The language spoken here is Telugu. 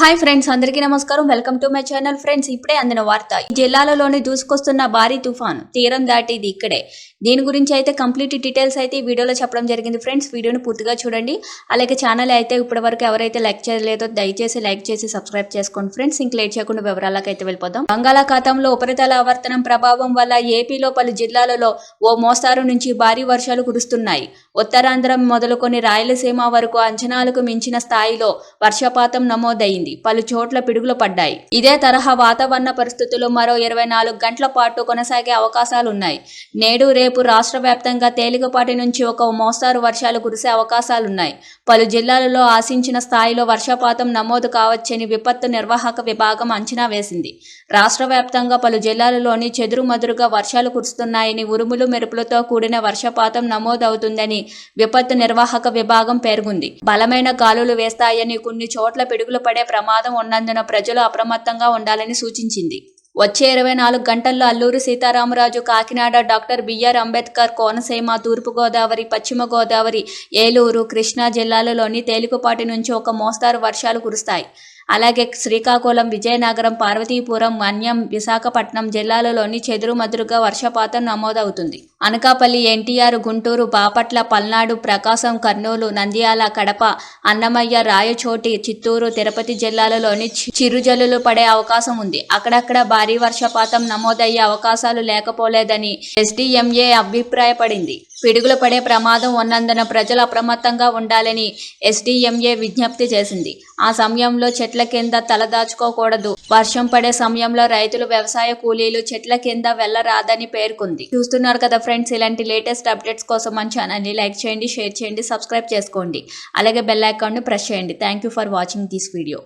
హాయ్ ఫ్రెండ్స్, అందరికీ నమస్కారం. Welcome to my channel. Friends, ఇప్పుడే అందిన వార్త. ఈ జిల్లాలలోని దూసుకొస్తున్న భారీ తుఫాను తీరం దాటిది ఇక్కడే. దీని గురించి అయితే కంప్లీట్ డీటెయిల్స్ అయితే ఈ వీడియోలో చెప్పడం జరిగింది. ఫ్రెండ్స్, వీడియోని పూర్తిగా చూడండి. అలాగే ఛానల్ అయితే ఇప్పటి వరకు ఎవరైతే లైక్ చేయలేదో దయచేసి లైక్ చేసి సబ్స్క్రైబ్ చేసుకోండి. ఫ్రెండ్స్, ఇంక లేట్ చేయకుండా వివరాలకు అయితే వెళ్ళిపోదాం. బంగాళాఖాతంలో ఉపరితల ఆవర్తనం ప్రభావం వల్ల ఏపీలో పలు జిల్లాలలో ఓ మోస్తారు నుంచి భారీ వర్షాలు కురుస్తున్నాయి. ఉత్తరాంధ్రం మొదలుకొని రాయలసీమ వరకు అంచనాలకు మించిన స్థాయిలో వర్షపాతం నమోదైంది. పలు చోట్ల పిడుగులు పడ్డాయి. ఇదే తరహా వాతావరణ పరిస్థితులు మరో 24 గంటల పాటు కొనసాగే అవకాశాలున్నాయి. నేడు రేపు రాష్ట్ర వ్యాప్తంగా తేలికపాటి నుంచి ఒక మోస్తారు వర్షాలు కురిసే అవకాశాలున్నాయి. పలు జిల్లాలలో ఆశించిన స్థాయిలో వర్షపాతం నమోదు కావచ్చని విపత్తు నిర్వాహక విభాగం అంచనా వేసింది. రాష్ట్ర వ్యాప్తంగా పలు జిల్లాలలోని చెదురుమదురుగా వర్షాలు కురుస్తున్నాయని, ఉరుములు మెరుపులతో కూడిన వర్షపాతం నమోదవుతుందని విపత్తు నిర్వాహక విభాగం పేర్కొంది. బలమైన గాలులు వేస్తాయని, కొన్ని చోట్ల పిడుగులు పడే ప్రమాదం ఉన్నందున ప్రజలు అప్రమత్తంగా ఉండాలని సూచించింది. వచ్చే 24 గంటల్లో అల్లూరు సీతారామరాజు, కాకినాడ, డాక్టర్ బిఆర్ అంబేద్కర్, కోనసీమ, తూర్పుగోదావరి, పశ్చిమ గోదావరి, ఏలూరు, కృష్ణా జిల్లాలలోని తేలికపాటి నుంచి ఒక మోస్తారు వర్షాలు కురుస్తాయి. అలాగే శ్రీకాకుళం, విజయనగరం, పార్వతీపురం, మన్యం, విశాఖపట్నం జిల్లాలలోని చెదురుమదురుగా వర్షపాతం నమోదవుతుంది. అనకాపల్లి, ఎన్టీఆర్, గుంటూరు, బాపట్ల, పల్నాడు, ప్రకాశం, కర్నూలు, నంద్యాల, కడప, అన్నమయ్య, రాయచోటి, చిత్తూరు, తిరుపతి జిల్లాలలోని చిరుజల్లులు పడే అవకాశం ఉంది. అక్కడక్కడ భారీ వర్షపాతం నమోదయ్యే అవకాశాలు లేకపోలేదని ఎస్డీఎంఏ అభిప్రాయపడింది. పిడుగులు పడే ప్రమాదం ఉన్నందున ప్రజలు అప్రమత్తంగా ఉండాలని ఎస్డీఎంఏ విజ్ఞప్తి చేసింది. ఆ సమయంలో చెట్ల కింద తలదాచుకోకూడదు. వర్షం పడే సమయంలో రైతులు, వ్యవసాయ కూలీలు చెట్ల కింద వెళ్లరాదని పేర్కొంది. చూస్తున్నారు కదా ఫ్రెండ్స్, ఇలాంటి లేటెస్ట్ అప్డేట్స్ కోసం మన ఛానల్ని లైక్ చేయండి, షేర్ చేయండి, సబ్స్క్రైబ్ చేసుకోండి. అలాగే బెల్ ఐకాన్ని ప్రెస్ చేయండి. Thank you for watching this video.